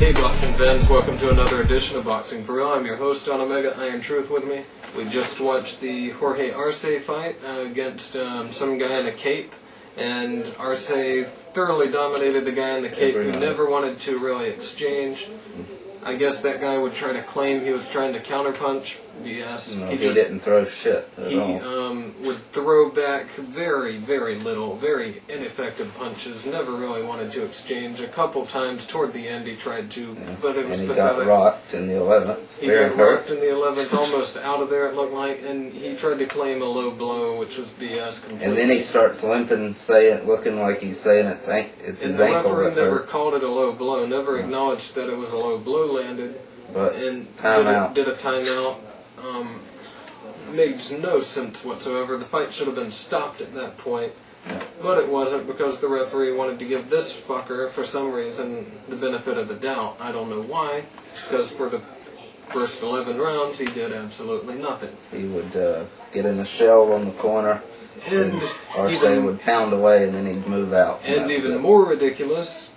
Hey boxing fans, welcome to another edition of Boxing for Real. I'm your host, Don Omega. Iron Truth with me. We just watched the Jorge Arce fight against some guy in a cape, and Arce thoroughly dominated the guy in the cape who never wanted to really exchange. I guess that guy would try to claim he was trying to counterpunch. BS. No, he didn't throw shit at all. He would throw back very, very little, very ineffective punches. Never really wanted to exchange. A couple times toward the end he tried to, but it was and he pathetic. got rocked in the 11th. He got rocked in the 11th, almost out of there it looked like, and he tried to claim a low blow, which was BS completely. And then he starts limping, looking like he's saying it's his ankle. The referee never called it a low blow, never acknowledged that it was a low blow landed, but and timeout. did a timeout. Made no sense whatsoever. The fight should have been stopped at that point, but it wasn't because the referee wanted to give this fucker, for some reason, the benefit of the doubt. I don't know why, because for the first 11 rounds he did absolutely nothing. He would get in a shell on the corner, and Arce would pound away, and then he'd move out. And even more ridiculous,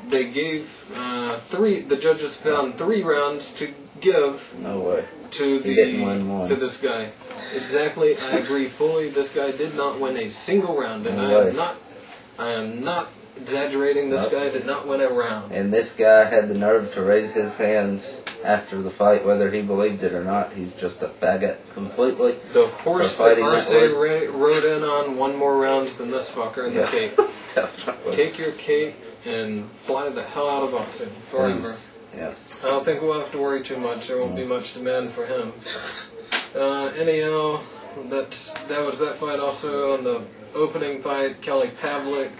they gave the judges found 3 rounds to give. No way. To this guy. Exactly, I agree fully. This guy did not win a single round, and I am not exaggerating. This guy did not win a round. And this guy had the nerve to raise his hands after the fight, whether he believed it or not. He's just a faggot completely. The horse that Arce rode in on won more rounds than this fucker in the cape. Definitely. Take your cape and fly the hell out of boxing forever. Please. Yes. I don't think we'll have to worry too much. There won't be much demand for him. Anyhow, that was that fight. Also on the opening fight, Kelly Pavlik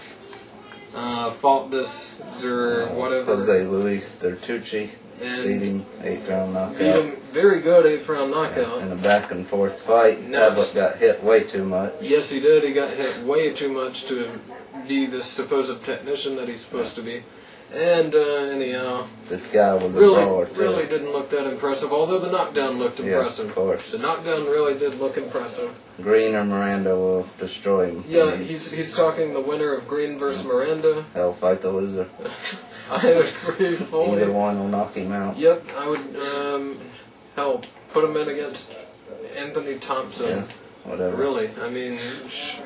fought this whatever. Jose Luis Tertucci beat him 8th round knockout. Beat him very good 8th round knockout. In a back and forth fight, Pavlik got hit way too much. Yes, he did. He got hit way too much to be the supposed technician that he's supposed to be. And anyhow, this guy was a brawler too. Really didn't look that impressive, although the knockdown looked impressive. Yes, of course. The knockdown really did look impressive. Green or Miranda will destroy him. Yeah, he's talking the winner of Green versus Miranda. Hell, fight the loser. I agree fully. Either one will knock him out. Yep, I would, put him in against Anthony Thompson. Yeah. Whatever. Really, I mean,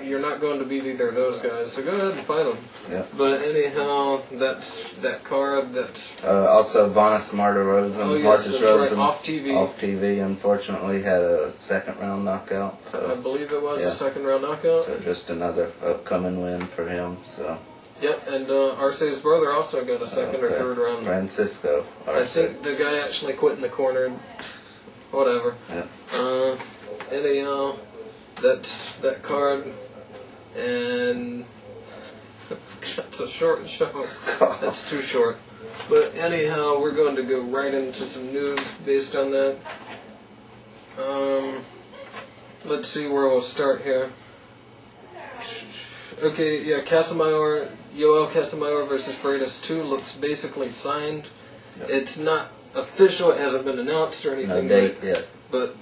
you're not going to beat either of those guys, so go ahead and fight them. Yeah. But anyhow, that's that card. That's also Vanes Martirosyan. Oh yes, Marcus that's Rosen, right. Off TV. Off TV, unfortunately, had a 2nd round knockout. So I believe it was a 2nd round knockout. So just another upcoming win for him. So. Yep, and Arce's brother also got a 2nd or 3rd round. Francisco Arce. I think the guy actually quit in the corner. Whatever. Yeah. Anyhow. That's that card, and that's a short show. That's too short. But anyhow, we're going to go right into some news based on that. Let's see where we'll start here. Okay, yeah, Yoel Casamayor versus Freitas 2 looks basically signed. Yep. It's not official, it hasn't been announced or anything. No date yet. But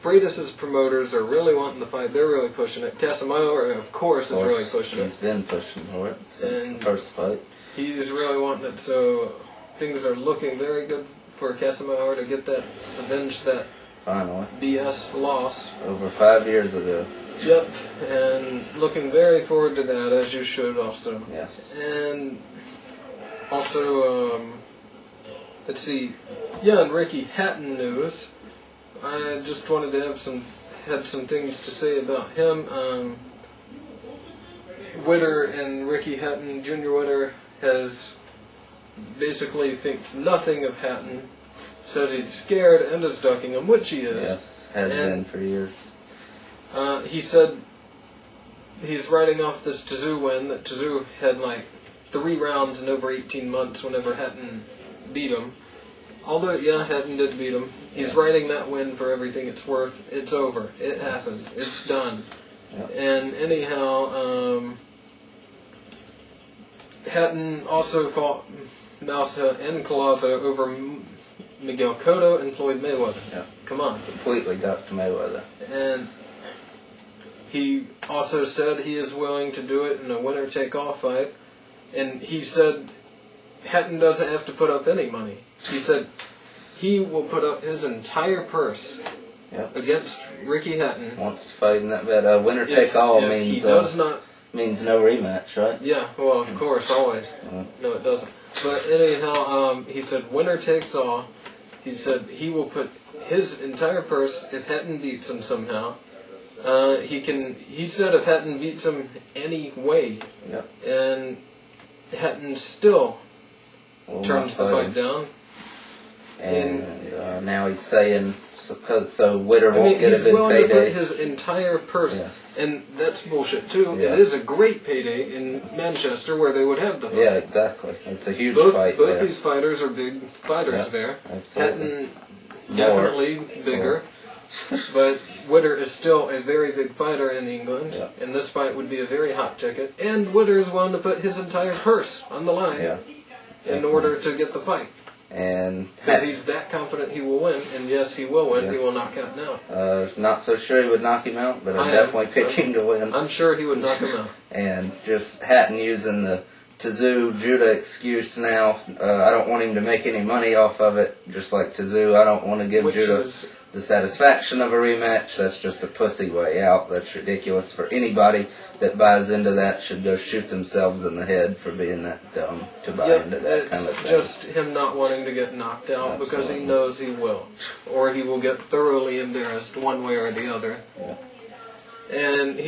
Freitas' promoters are really wanting the fight. They're really pushing it. Casamayor, of course, is really pushing it. He's been pushing for it since the first fight. He's really wanting it, so things are looking very good for Casamayor to get that, avenge that finally BS loss. Over 5 years ago. Yep, and looking very forward to that, as you should also. Yes. And also, let's see, and Ricky Hatton news. I just wanted to had some things to say about him. Witter and Ricky Hatton, Jr. Witter, has basically thinks nothing of Hatton, says he's scared and is ducking him, which he is. Yes, has been for years. He said he's writing off this Tszyu win, that Tszyu had like 3 rounds in over 18 months whenever Hatton beat him. Although, Hatton did beat him. He's writing that win for everything it's worth. It's over. It happened. It's done. Yep. And anyhow, Hatton also fought Mousa and Collazo over Miguel Cotto and Floyd Mayweather. Yeah. Come on. Completely ducked Mayweather. And he also said he is willing to do it in a winner-take-all fight. And he said Hatton doesn't have to put up any money. He said he will put up his entire purse against Ricky Hatton. Wants to fight in that bet. Winner take all if means he does not. Means no rematch, right? Yeah, well, of course, always. No, it doesn't. But anyhow, he said winner takes all. He said he will put his entire purse if Hatton beats him somehow. He said if Hatton beats him any way, and Hatton still turns the fight down. And now he's saying so Witter won't get a big payday. He's willing to put his entire purse, and that's bullshit too. Yeah. It is a great payday in Manchester where they would have the fight. Yeah, exactly. It's a huge fight. Both these fighters are big fighters there. Absolutely. Hatton definitely bigger, but Witter is still a very big fighter in England, and this fight would be a very hot ticket. And Witter is willing to put his entire purse on the line in order to get the fight. And because he's that confident he will win, and yes, he will win. He will knock out now. Not so sure he would knock him out, but I'm definitely picking to win. I'm sure he would knock him out. And just Hatton using the Tszyu Judah excuse now. I don't want him to make any money off of it. Just like Tszyu, I don't want to give Judah the satisfaction of a rematch. That's just a pussy way out. That's ridiculous. For anybody that buys into that should go shoot themselves in the head for being that dumb to buy into that kind of thing. It's just him not wanting to get knocked out because he knows he will. Or he will get thoroughly embarrassed one way or the other. And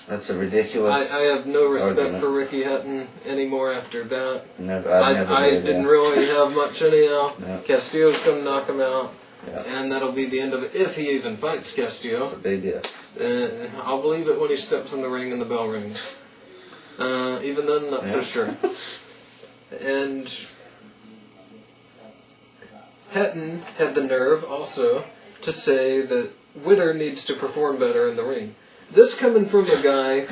that's a ridiculous I have no respect argument for Ricky Hatton anymore after that. I didn't really have much anyhow. Castillo's going to knock him out. And that'll be the end of it, if he even fights Castillo. That's a big if. I'll believe it when he steps in the ring and the bell rings. Even then, not so sure. And Hatton had the nerve also to say that Witter needs to perform better in the ring. This coming from a guy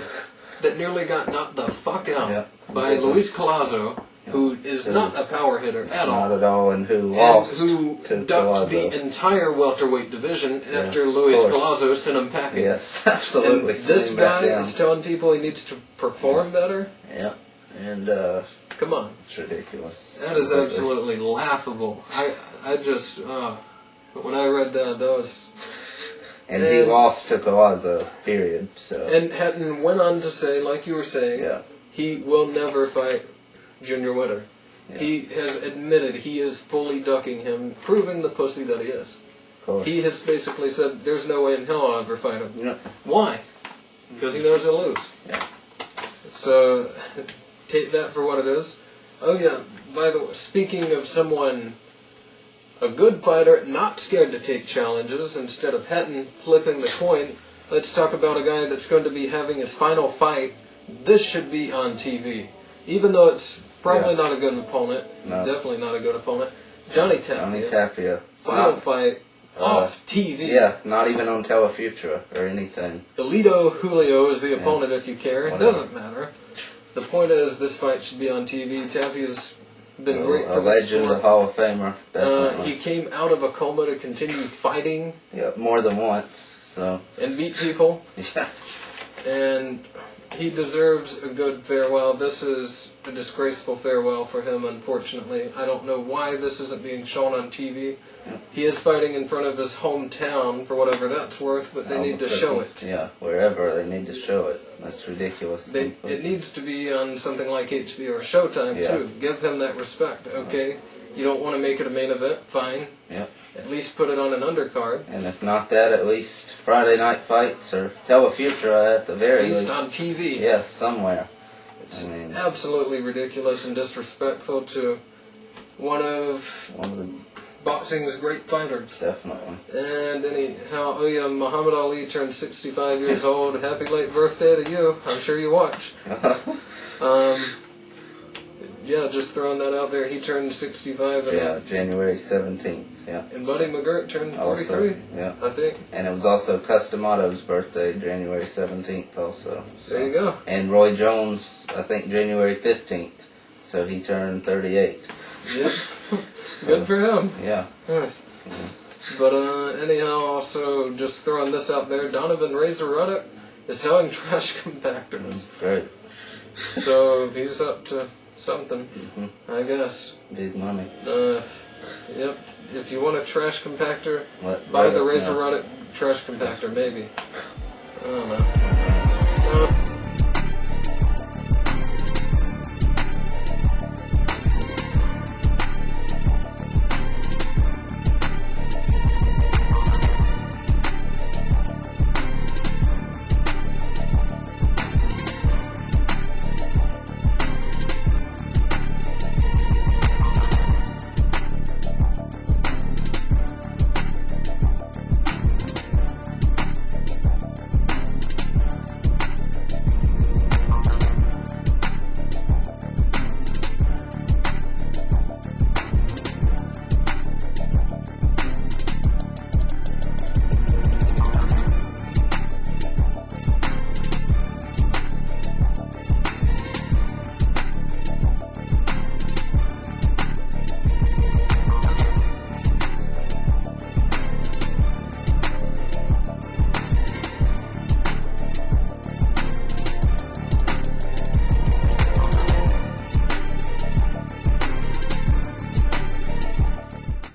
that nearly got knocked the fuck out by Luis Collazo, who is not a power hitter at all. Not at all, and who lost who to ducked Collazo. The entire welterweight division after Luis Collazo sent him packing. Yes, absolutely. And this guy is telling people he needs to perform better? Yeah, and come on. It's ridiculous. That is absolutely laughable. I just, when I read that was... And he lost to Collazo, period. So. And Hatton went on to say, like you were saying, he will never fight Junior Witter. He has admitted he is fully ducking him, proving the pussy that he is. He has basically said, there's no way in hell I'll ever fight him. Why? Because he knows he'll lose. So, take that for what it is. Oh yeah, by the way, speaking of someone... a good fighter, not scared to take challenges, instead of Hatton flipping the coin, let's talk about a guy that's going to be having his final fight. This should be on TV. Even though it's probably not a good opponent, definitely not a good opponent, Johnny Tapia. Final fight, off TV. Yeah, not even on Telefutura or anything. Elito Julio is the opponent if you care. It doesn't matter. The point is, this fight should be on TV. Tapia's been great for the legend, sport. a Hall of Famer. He came out of a coma to continue fighting. Yeah, more than once. So. And beat people. Yes. And he deserves a good farewell. This is a disgraceful farewell for him, unfortunately. I don't know why this isn't being shown on TV. He is fighting in front of his hometown, for whatever that's worth, but they need to show it. Yeah, wherever, they need to show it. That's ridiculous. It needs to be on something like HBO or Showtime, too. Give him that respect, okay? You don't want to make it a main event? Fine. Yep. At least put it on an undercard. And if not that, at least Friday night fights or Telefutura at the very least. At least on TV. Yes, somewhere. It's absolutely ridiculous and disrespectful to one of the boxing's great fighters. Definitely. And anyhow, Muhammad Ali turned 65 years old. Happy late birthday to you. I'm sure you watch. Yeah, just throwing that out there. He turned 65. January 17th. Yeah. And Buddy McGirt turned 43. I think. And it was also Customado's birthday, January 17th also. So. There you go. And Roy Jones, I think January 15th. So he turned 38. Yep. Good for him. Yeah. But anyhow, also just throwing this out there, Donovan Razor Ruddock is selling trash compactors. Great. So he's up to something, I guess. Big money. Yep. If you want a trash compactor, What? buy the Razor Roddick trash compactor, maybe. I don't know.